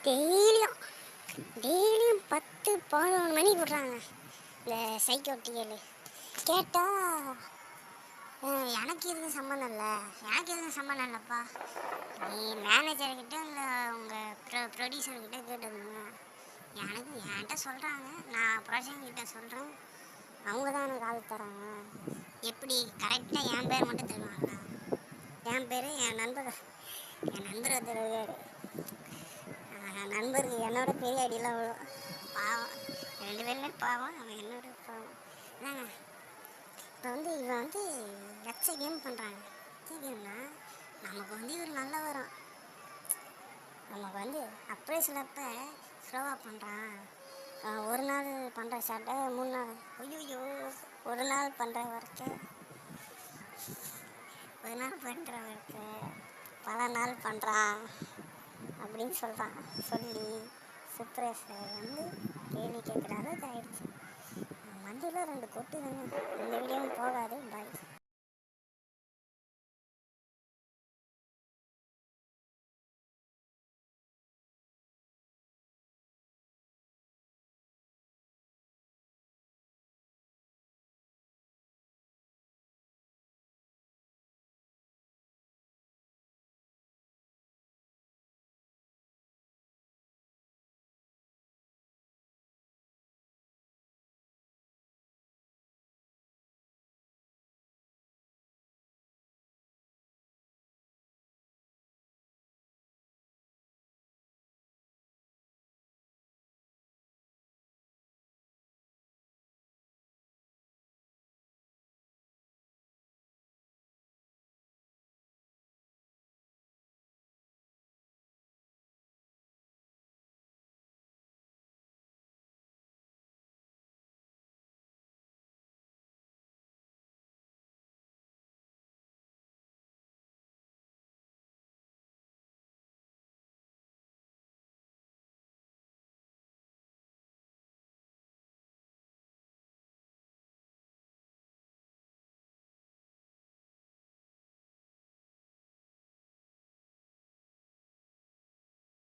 டெய்லியும் டெய்லியும் 10 11 மணி விட்றாங்க இந்த சைக்கோ டிஎல். கேட்டால் எனக்கு எதுவும் சம்மந்தம் இல்லை, எனக்கு எதுவும் சம்மந்தம் இல்லைப்பா, நீ மேனேஜர்கிட்ட இல்லை உங்கள் ப்ரொடியூசர்கிட்ட கேட்டதுங்க. என்கிட்ட சொல்கிறாங்க, நான் ப்ரொடக்ஷன்கிட்ட சொல்கிறேன், அவங்க தான் எனக்கு ஆள் தராங்க. எப்படி கரெக்டாக என் பேர் மட்டும் தருவாங்களா? என் பேர் என் நண்பர் ஒருத்தர் இருக்கார். நண்பருக்கு என்னோட பெரிய அடியெல்லாம் விழும். பாவம், 2 பேருமே பாவம், அவன் என்னோட பாவம். என்னங்க இப்போ இவன் எச்ச கேம் பண்ணுறாங்க. எச்ச கேம்னா நமக்கு இவர் நல்லா வரும், நமக்கு அப்ரைஸில் ஸ்லோவாக பண்ணுறான். ஒரு நாள் பண்ணுற ஷார்ட்டை 3 நாள், ஐயோ ஒரு நாள் பண்ணுற ஒர்க்கை பல நாள் பண்ணுறான் அப்படின்னு சொல்கிறான். சொல்லி சூப்பர்வைசர் கேள்வி கேட்குற அளவுக்கு ஆயிடுச்சு. மண்டியில் 2 கொட்டு தாங்க. இந்த வீடியோவும் போகாது. பாய்.